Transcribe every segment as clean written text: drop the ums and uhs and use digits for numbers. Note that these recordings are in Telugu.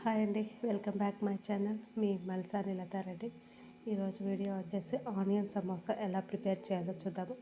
హాయ్ అండి, వెల్కమ్ బ్యాక్ మై ఛానల్. మీ మల్సాని లతారెడ్డి. ఈరోజు వీడియో వచ్చేసి ఆనియన్ సమోసా ఎలా ప్రిపేర్ చేయాలో చూద్దాము.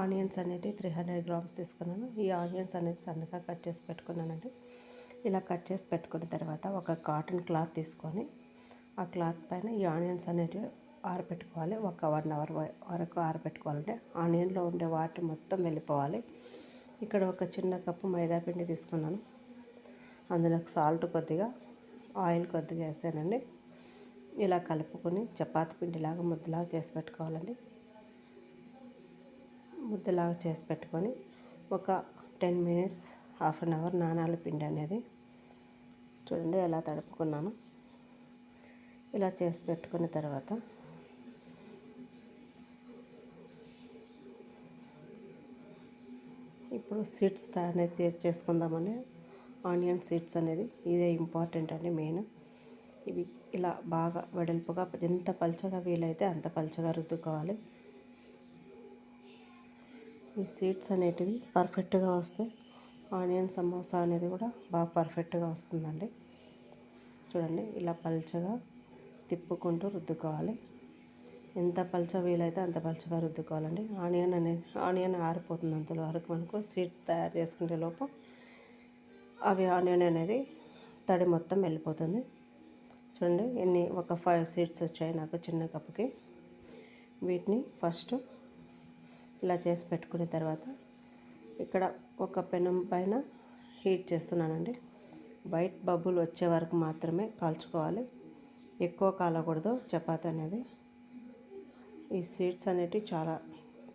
ఆనియన్స్ అనేవి 300 గ్రామ్స్ తీసుకున్నాను. ఈ ఆనియన్స్ అనేది సన్నగా కట్ చేసి పెట్టుకున్నానండి. ఇలా కట్ చేసి పెట్టుకున్న తర్వాత ఒక కాటన్ క్లాత్ తీసుకొని ఆ క్లాత్ పైన ఈ ఆనియన్స్ అనేటివి ఆరబెట్టుకోవాలి. ఒక 1 అవర్ వరకు ఆరబెట్టుకోవాలంటే ఆనియన్లో ఉండే వాటర్ మొత్తం వెళ్ళిపోవాలి. ఇక్కడ ఒక చిన్న కప్పు మైదా పిండి తీసుకున్నాను. అందులో సాల్ట్ కొద్దిగా, ఆయిల్ కొద్దిగా వేసానండి. ఇలా కలుపుకొని చపాతీ పిండిలాగా ముద్దలాగా చేసి పెట్టుకోవాలండి. ముద్దలాగా చేసి పెట్టుకొని ఒక 10 మినిట్స్, హాఫ్ అన్ అవర్ నానాలి పిండి అనేది. చూడండి ఎలా తడుపుకున్నాను. ఇలా చేసి పెట్టుకున్న తర్వాత ఇప్పుడు సీడ్స్ అనేది చేసుకుందామండి. ఆనియన్ సీడ్స్ అనేది ఇదే ఇంపార్టెంట్ అండి, మెయిన్. ఇవి ఇలా బాగా వెడల్పుగా, ఎంత పల్చగా వీలైతే అంత పల్చగా రుద్దుకోవాలి. ఈ సీడ్స్ అనేటివి పర్ఫెక్ట్గా వస్తే ఆనియన్ సమోసా అనేది కూడా బాగా పర్ఫెక్ట్గా వస్తుందండి. చూడండి ఇలా పల్చగా తిప్పుకుంటూ రుద్దుకోవాలి. ఎంత పల్చ వీలైతే అంత పల్చగా రుద్దుకోవాలండి. ఆనియన్ ఆరిపోతుంది అంతలో వరకు మనకు సీడ్స్ తయారు చేసుకునే లోపు అవి ఆనియన్ అనేది తడి మొత్తం వెళ్ళిపోతుంది. చూడండి ఒక 5 సీడ్స్ వచ్చాయి నాకు చిన్న కప్పుకి. వీటిని ఫస్ట్ ఇలా చేసి పెట్టుకున్న తర్వాత ఇక్కడ ఒక పెనం పైన హీట్ చేస్తున్నానండి. వైట్ బబుల్ వచ్చే వరకు మాత్రమే కాల్చుకోవాలి, ఎక్కువ కాలకూడదు చపాతీ అనేది. ఈ సీడ్స్ అనేటివి చాలా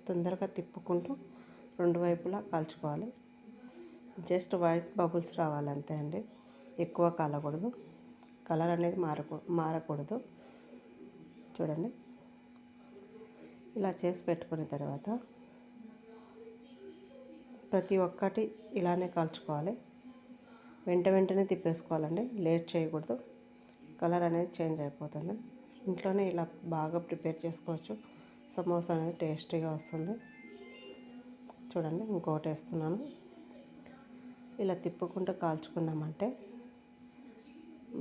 తొందరగా తిప్పుకుంటూ 2 వైపులా కాల్చుకోవాలి. జస్ట్ వైట్ బబుల్స్ రావాలంతే అండి, ఎక్కువ కాలకూడదు. కలర్ అనేది మారకూడదు. చూడండి ఇలా చేసి పెట్టుకున్న తర్వాత ప్రతి ఒక్కటి ఇలానే కాల్చుకోవాలి. వెంటనే తిప్పేసుకోవాలండి, లేట్ చేయకూడదు. కలర్ అనేది చేంజ్ అయిపోతుంది. ఇంట్లోనే ఇలా బాగా ప్రిపేర్ చేసుకోవచ్చు. సమోసా అనేది టేస్టీగా వస్తుంది. చూడండి ఇంకోటి వేస్తున్నాను. ఇలా తిప్పుకుంటూ కాల్చుకున్నామంటే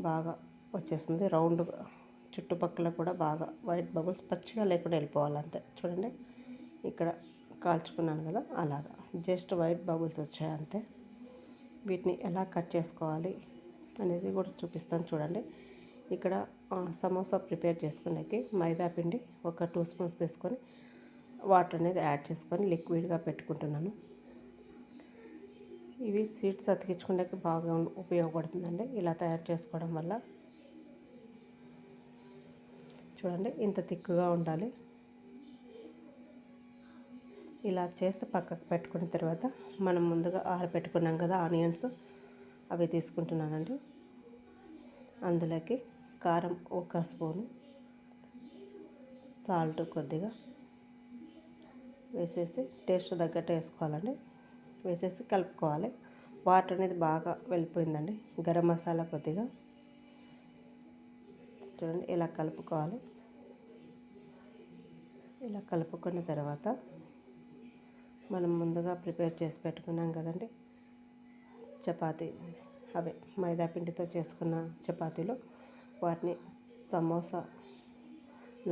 బాగా వచ్చేస్తుంది రౌండ్గా. చుట్టుపక్కల కూడా బాగా వైట్ బబుల్స్ పచ్చిగా లేకుండా వెళ్ళిపోవాలి అంతే. చూడండి ఇక్కడ కాల్చుకున్నాను కదా, అలాగా జస్ట్ వైట్ బబుల్స్ వచ్చాయి అంతే. వీటిని ఎలా కట్ చేసుకోవాలి అనేది కూడా చూపిస్తాను. చూడండి ఇక్కడ సమోసా ప్రిపేర్ చేసుకునేకి మైదా పిండి ఒక 2 స్పూన్స్ తీసుకొని వాటర్ అనేది యాడ్ చేసుకొని లిక్విడ్గా పెట్టుకుంటున్నాను. ఇవి సీడ్స్ అతికించుకోవడానికి బాగా ఉపయోగపడుతుందండి ఇలా తయారు చేసుకోవడం వల్ల. చూడండి ఇంత థిక్గా ఉండాలి. ఇలా చేసి పక్కకు పెట్టుకున్న తర్వాత మనం ముందుగా ఆరబెట్టుకున్నాం కదా ఆనియన్స్, అవి తీసుకుంటున్నానండి. అందులోకి కారం 1 స్పూను, సాల్ట్ కొద్దిగా వేసేసి టేస్ట్ తగ్గట్టు వేసుకోవాలండి. వేసేసి కలుపుకోవాలి. వాటర్ అనేది బాగా వెళ్ళిపోయిందండి. గరం మసాలా కొద్దిగా, చూడండి ఇలా కలుపుకోవాలి. ఇలా కలుపుకున్న తర్వాత మనం ముందుగా ప్రిపేర్ చేసి పెట్టుకున్నాం కదండి చపాతీ, అవే మైదా పిండితో చేసుకున్న చపాతీలు, వాటిని సమోసా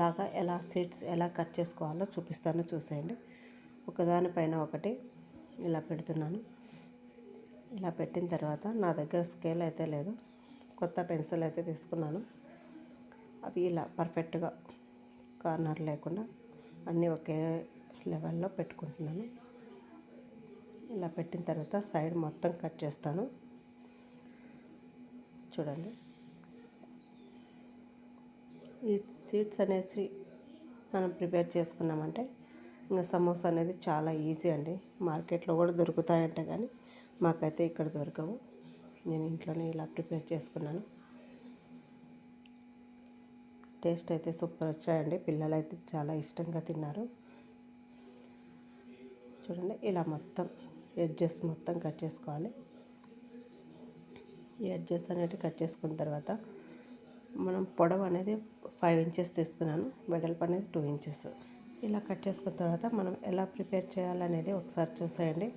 లాగా సీడ్స్ ఎలా కట్ చేసుకోవాలో చూపిస్తాను, చూసేయండి. ఒకదానిపైన ఒకటి ఇలా పెడుతున్నాను. ఇలా పెట్టిన తర్వాత నా దగ్గర స్కేల్ అయితే లేదు, కొత్త పెన్సిల్ అయితే తీసుకున్నాను. అవి ఇలా పర్ఫెక్ట్గా కార్నర్ లేకుండా అన్నీ ఒకే లెవెల్లో పెట్టుకుంటున్నాను. ఇలా పెట్టిన తర్వాత సైడ్ మొత్తం కట్ చేస్తాను. చూడండి ఈ సీడ్స్ అనేసి మనం ప్రిపేర్ చేసుకున్నామంటే ఇంకా సమోసా అనేది చాలా ఈజీ అండి. మార్కెట్లో కూడా దొరుకుతాయంటే కానీ మాకైతే ఇక్కడ దొరకవు. నేను ఇంట్లోనే ఇలా ప్రిపేర్ చేసుకున్నాను. టేస్ట్ అయితే సూపర్ వచ్చాయండి. పిల్లలు అయితే చాలా ఇష్టంగా తిన్నారు. చూడండి ఇలా మొత్తం ఎడ్జెస్ మొత్తం కట్ చేసుకోవాలి. ఈ ఎడ్జెస్ అనేవి కట్ చేసుకున్న తర్వాత మనం పొడవు అనేది 5 ఇంచెస్ తీసుకున్నాను, వెడల్పు అనేది 2 ఇంచెస్. ఇలా కట్ చేసుకున్న తర్వాత మనం ఎలా ప్రిపేర్ చేయాలనేది ఒకసారి చూసేయండి.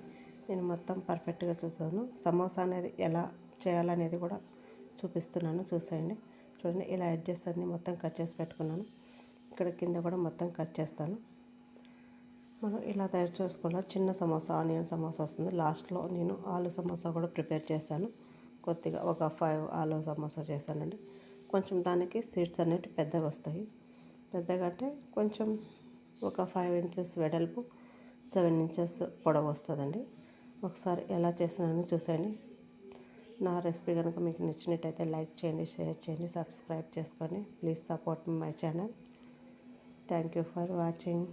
నేను మొత్తం పర్ఫెక్ట్గా చూసాను. సమోసా అనేది ఎలా చేయాలనేది కూడా చూపిస్తున్నాను, చూసేయండి. చూడండి, ఇలా ఎడ్జెస్ అన్నీ మొత్తం కట్ చేసి పెట్టుకున్నాను. ఇక్కడ కింద కూడా మొత్తం కట్ చేస్తాను. మనం ఇలా తయారు చేసుకోవాలి. చిన్న సమోసా, ఆనియన్ సమోసా వస్తుంది. లాస్ట్లో నేను ఆలు సమోసా కూడా ప్రిపేర్ చేశాను. కొద్దిగా ఒక 5 ఆలు సమోసా చేశానండి. కొంచెం దానికి సీడ్స్ అనేవి పెద్దగా వస్తాయి. పెద్దగా అంటే కొంచెం ఒక 5 ఇంచెస్ వెడల్పు, 7 ఇంచెస్ పొడవు వస్తుందండి. ఒకసారి ఎలా చేసినానో చూసేయండి. నా రెసిపీ కనుక మీకు నచ్చినట్టయితే లైక్ చేయండి, షేర్ చేయండి, సబ్స్క్రైబ్ చేసుకోండి. Please support my channel. Thank you for watching.